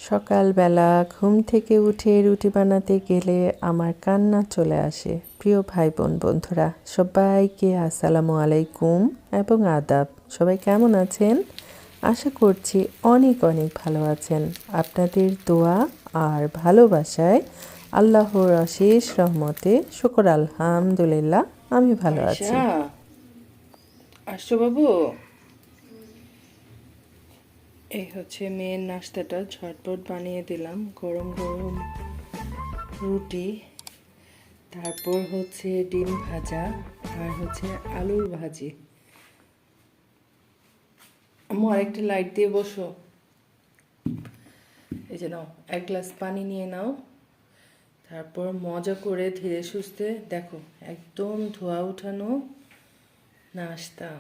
সকালবেলা ঘুম থেকে উঠে রুটি বানাতে গেলে আমার কান্না চলে আসে। প্রিয় ভাই বোন বন্ধুরা সবাইকে আসসালামু আলাইকুম এবং আদাব। সবাই কেমন আছেন? আশা করছি অনেক অনেক ভালো আছেন। আপনাদের দোয়া আর ভালোবাসায় আল্লাহর অশেষ রহমতে শুকর আলহামদুলিল্লাহ আমি ভালো আছি। আসছো বাবু, এই হচ্ছে মেয়ের নাস্তাটা ঝটপট বানিয়ে দিলাম। গরম গরম রুটি, তারপর হচ্ছে ডিম ভাজা, আর হচ্ছে আলুর ভাজি। আম্মু আরেকটা লাইট দিয়ে বসো। এই যে নাও, এক গ্লাস পানি নিয়ে নাও। তারপর মজা করে ধীরে সুস্থে দেখো, একদম ধোয়া উঠানো নাস্তা।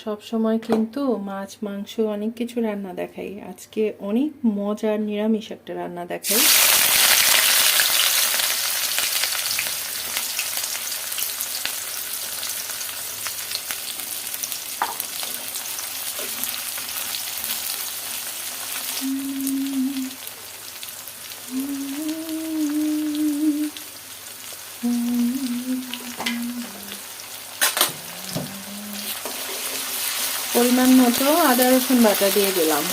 সব সময় কিন্তু মাছ মাংস অনেক কিছু রান্না দেখাই, আজকে অনেক মজার নিরামিষ একটা রান্না দেখাই। পরিমাণ মতো আদা রসুন বাটা দিয়ে দিলাম।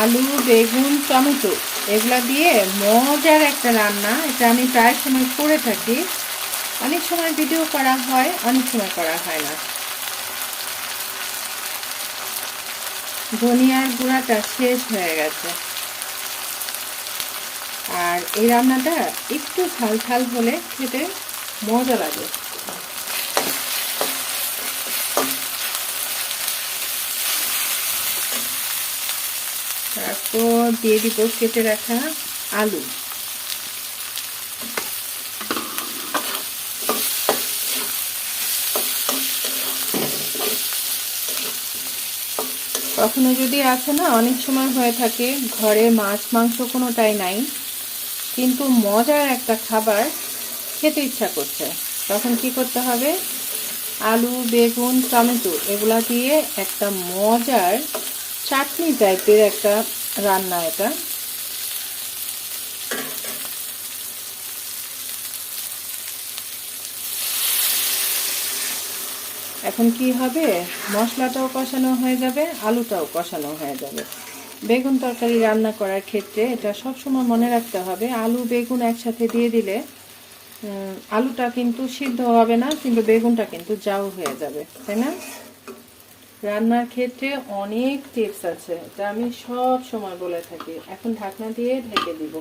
আলু বেগুন টমেটো এগুলা দিয়ে মজার একটা রান্না, এটা আমি প্রায় সময় করে থাকি। অনেক সময় ভিডিও করা হয়, অনেক সময় করা হয় না। ধনিয়ার গুঁড়াটা শেষ হয়ে গেছে। আর এই রান্নাটা একটু ঝাল ঝাল হলে খেতে মজা লাগে। তারপর দিয়ে দিব কেটে রাখা আলু। কখনো যদি আছে না, অনেক সময় হয়ে থাকে ঘরে মাছ মাংস কোনোটাই নাই, কিন্তু মজার একটা খাবার খেতে ইচ্ছা করছে, তখন কি করতে হবে? আলু বেগুন টমেটো এগুলা দিয়ে একটা মজার চাটনি টাইপের একটা রান্না এটা। এখন কি হবে, মশলাটাও কষানো হয়ে যাবে, আলুটাও কষানো হয়ে যাবে। বেগুন তরকারি রান্না করার ক্ষেত্রে এটা সবসময় মনে রাখতে হবে, আলু বেগুন একসাথে দিয়ে দিলে আলুটা কিন্তু সিদ্ধ হবে না, কিন্তু বেগুনটা কিন্তু জাউ হয়ে যাবে, তাই না? রান্নার ক্ষেত্রে অনেক টিপস আছে, এটা আমি সব সময় বলে থাকি। এখন ঢাকনা দিয়ে ঢেকে দিব।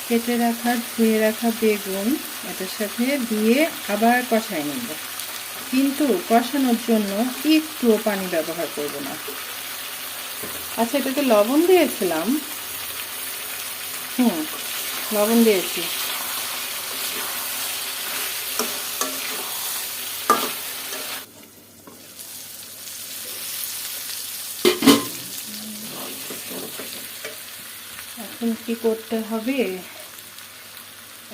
কেটে রাখা ধুয়ে রাখা বেগুন এটার সাথে দিয়ে আবার কষাই নেব, কিন্তু কষানোর জন্য একটুও পানি ব্যবহার করব না। আচ্ছা, এটাতে লবণ দিয়েছিলাম। লবণ দিয়েছি। এখন কি করতে হবে,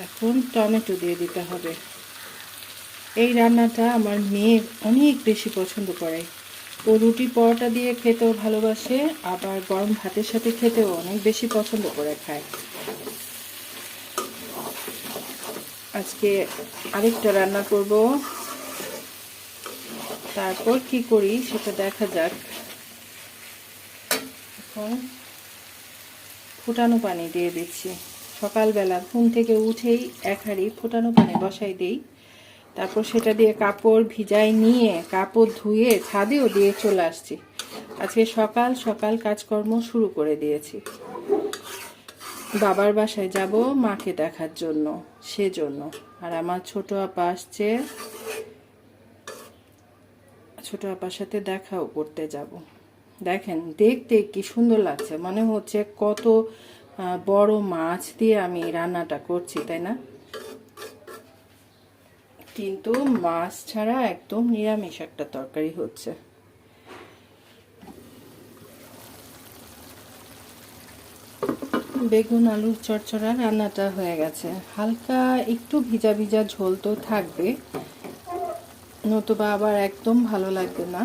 এখন টমেটো দিয়ে দিতে হবে। এই রান্নাটা আমার মেয়ে অনেক বেশি পছন্দ করে। ও রুটি পরোটা দিয়ে খেতেও ভালোবাসে, আবার গরম ভাতের সাথে খেতেও অনেক বেশি পছন্দ করে খায়। আজকে আরেকটা রান্না করব, তারপর কি করি সেটা দেখা যাক। এখন ফুটানো পানি দিয়ে দিচ্ছি। সকালবেলা ঘুম থেকে উঠেই এক হাঁড়ি ফুটানো পানি বসাই দিই, তারপর সেটা দিয়ে কাপড় ভিজাই নিয়ে কাপড় ধুয়ে ছাদেও দিয়ে চলে আসছি। আজকে সকাল সকাল কাজকর্ম শুরু করে দিয়েছি। বাবার বাসায় যাব মাকে দেখার জন্য, সেজন্য। আর আমার ছোট আপা আসছে, ছোট আপার সাথে দেখাও করতে যাব। দেখেন দেখতে কি সুন্দর লাগছে, মনে হচ্ছে কত বড় মাছ দিয়ে আমি রান্নাটা করছি, তাই না? কিন্তু মাছ ছাড়া একদম নিরামিষ একটা তরকারি হচ্ছে। বেগুন আলুর চচ্চড়া রান্নাটা হয়ে গেছে। হালকা একটু ভিজা ভিজা ঝোল তো থাকবে, নতুবা আবার একদম ভালো লাগবে না।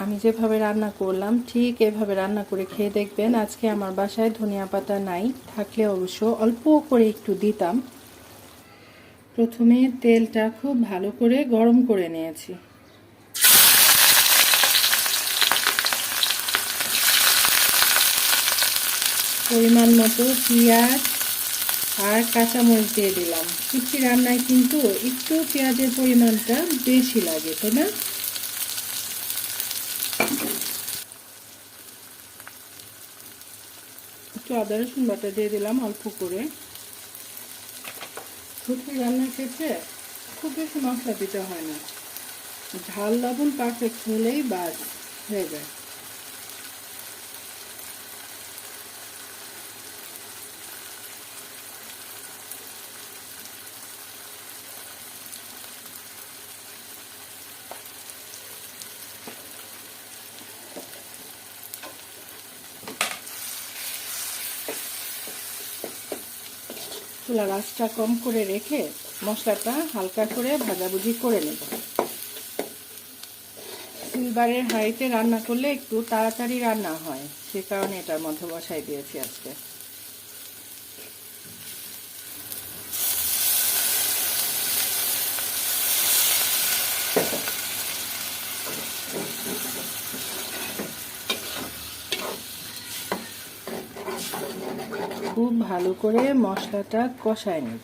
আমি যেভাবে রান্না করলাম ঠিক এভাবে রান্না করে খেয়ে দেখবেন। আজকে আমার বাসায় ধনিয়া পাতা নাই, থাকলে অবশ্য অল্প করে একটু দিতাম। প্রথমে তেলটা খুব ভালো করে গরম করে নিয়েছি। পরিমাণ মতো পেঁয়াজ আর কাঁচামরিচ দিয়ে দিলাম। শুটকি রান্নায় কিন্তু একটু পেঁয়াজের পরিমাণটা বেশি লাগে, তাই না? একটু আদা রসুন বাটা দিয়ে দিলাম অল্প করে। শুটকি রান্নার ক্ষেত্রে খুব বেশি মশলা দিতে হয় না, ঝাল লবণ পারফেক্ট হলেই বাস হয়ে যায়। চুলার আঁচটা কম করে রেখে মশলাটা হালকা করে ভাজাভুজি করে নেব। সিলভারের হাঁড়িতে রান্না করলে একটু তাড়াতাড়ি রান্না হয়, সে কারণে এটার মধ্যে বসাই দিয়েছি আজকে। খুব ভালো করে মশলাটা কষায় নেব।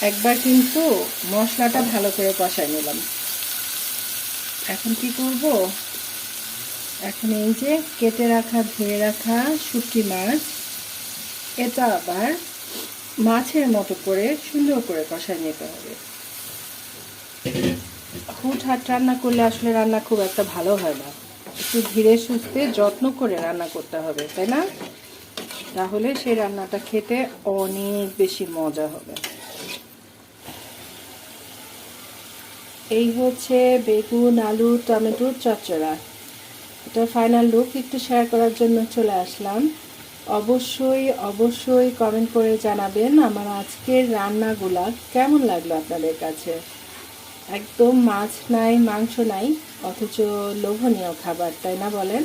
একবার কিন্তু মশলাটা ভালো করে কষায় নিলাম। এখন কি করব, এখন এই যে কেটে রাখা ধুয়ে রাখা শুটকি মাছ, এটা আবার মাছের মতো করে সুন্দর করে কষায় নিতে হবে। হুটহাট রান্না করলে আসলে রান্না খুব একটা ভালো হয় না, একটু ধীরে সুস্থে যত্ন করে রান্না করতে হবে, তাই না? তাহলে সেই রান্নাটা খেতে অনেক বেশি মজা হবে। এই হচ্ছে বেগুন আলু টমেটোর চচ্চড়া। এটা ফাইনাল লুক একটু শেয়ার করার জন্য চলে আসলাম। অবশ্যই অবশ্যই কমেন্ট করে জানাবেন আমার আজকের রান্নাগুলা কেমন লাগলো আপনাদের কাছে। একদম মাছ নাই মাংস নাই, অথচ লোভনীয় খাবার, তাই না বলেন?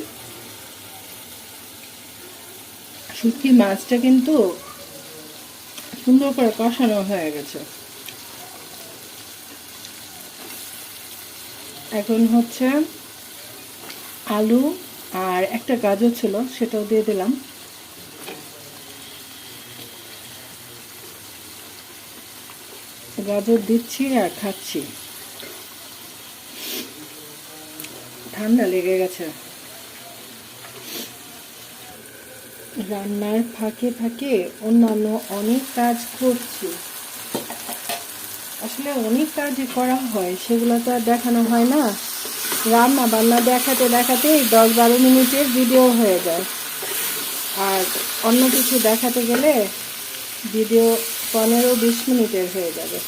শুটকি মাছটা কিন্তু সুন্দর করে কষানো হয়ে গেছে। এখন হচ্ছে আলু আর একটা গাজর ছিল, সেটাও দিয়ে দিলাম। গাজর দিচ্ছি আর খাচ্ছি। ঠান্ডা লেগে গেছে। রান্নার ফাঁকে ফাঁকে অন্যান্য অনেক কাজ করছি। আসলে অনেক কাজই করা হয়, সেগুলো তো আর দেখানো হয় না। রান্না বান্না দেখাতে দেখাতেই 10-12 মিনিটের ভিডিও হয়ে যায়, আর অন্য কিছু দেখাতে গেলে ভিডিও 15-20 মিনিটের হয়ে যাবে।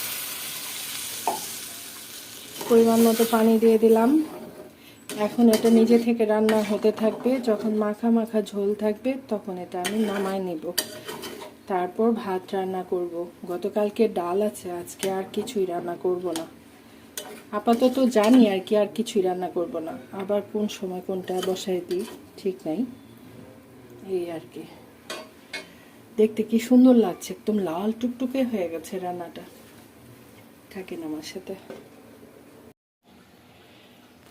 পরিমাণ মতো পানি দিয়ে দিলাম। এখন এটা নিজে থেকে রান্না হতে থাকবে। যখন মাখা মাখা ঝোল থাকবে তখন এটা আমি নামায় নিব, তারপর ভাত রান্না করব। গতকালকে ডাল আছে, আজকে আর কিছুই রান্না করব না। আপাতত জানি আর কি, আর কিছুই রান্না করব না। আবার কোন সময় কোনটা বসাই দিই ঠিক নাই, এই আর কি। দেখতে কি সুন্দর লাগছে, একদম লাল টুকটুকে হয়ে গেছে রান্নাটা। থাকেন আমার সাথে।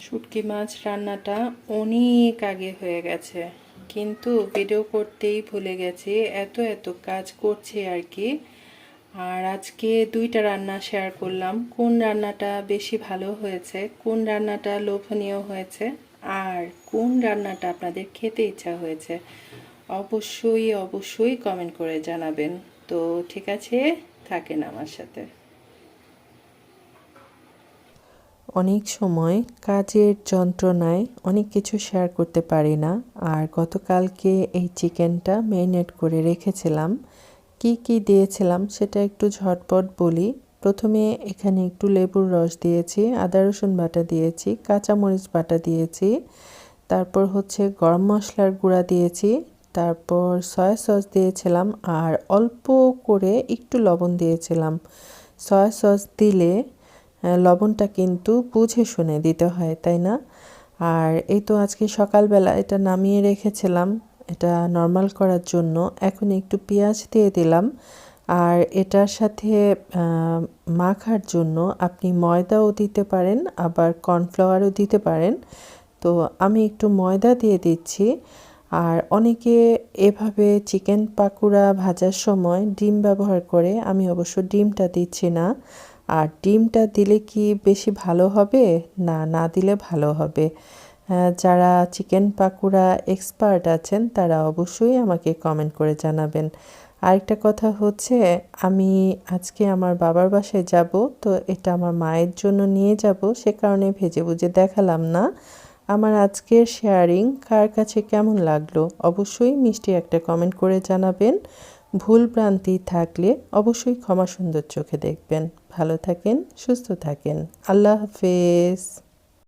শুটকি মাছ রান্নাটা অনেক আগে হয়ে গেছে, কিন্তু ভিডিও করতেই ভুলে গেছি, এত এত কাজ করছি আর কি। আর আজকে 2টা রান্না শেয়ার করলাম, কোন রান্নাটা বেশি ভালো হয়েছে, কোন রান্নাটা লোভনীয় হয়েছে, আর কোন রান্নাটা আপনাদের খেতে ইচ্ছা হয়েছে। অবশ্যই অবশ্যই কমেন্ট করে জানাবেন। তো ঠিক আছে, থাকেন আমার সাথে। অনেক সময় কাজের যন্ত্রণায় অনেক কিছু শেয়ার করতে পারি না। আর গতকালকে এই চিকেনটা ম্যারিনেট করে রেখেছিলাম, কি কি দিয়েছিলাম সেটা একটু ঝটপট বলি। প্রথমে এখানে একটু লেবুর রস দিয়েছি, আদা রসুন বাটা দিয়েছি, কাঁচামরিচ বাটা দিয়েছি, তারপর হচ্ছে গরম মশলার গুঁড়া দিয়েছি, তারপর সয়া সস দিয়েছিলাম আর অল্প করে একটু লবণ দিয়েছিলাম। সয়া সস দিলে লবণটা কিন্তু বুঝে শুনে দিতে হয়, তাই না? আর এই তো আজকে সকালবেলা এটা নামিয়ে রেখেছিলাম এটা নর্মাল করার জন্য। এখন একটু পেঁয়াজ দিয়ে দিলাম আর এটার সাথে মাখার জন্য আপনি ময়দাও দিতে পারেন, আবার কর্নফ্লাওয়ারও দিতে পারেন। তো আমি একটু ময়দা দিয়ে দিচ্ছি। আর অনেকে এভাবে চিকেন পাকোড়া ভাজার সময় ডিম ব্যবহার করে, আমি অবশ্য ডিমটা দিচ্ছি না। আর ডিমটা দিলে কি বেশি ভালো হবে? না, না দিলে ভালো হবে। যারা চিকেন পাকোড়া এক্সপার্ট আছেন তারা অবশ্যই আমাকে কমেন্ট করে জানাবেন। আরেকটা কথা হচ্ছে, আমি আজকে আমার বাবার বাসায় যাব, তো এটা আমার মায়ের জন্য নিয়ে যাব, সে কারণে ভেজে ভুজে দেখালাম না। আমার আজকের শেয়ারিং কার কাছে কেমন লাগলো অবশ্যই মিষ্টি একটা কমেন্ট করে জানাবেন। ভুল ভ্রান্তি থাকলে অবশ্যই ক্ষমা সুন্দর চোখে দেখবেন। ভালো থাকেন, সুস্থ থাকেন। আল্লাহ হাফেজ।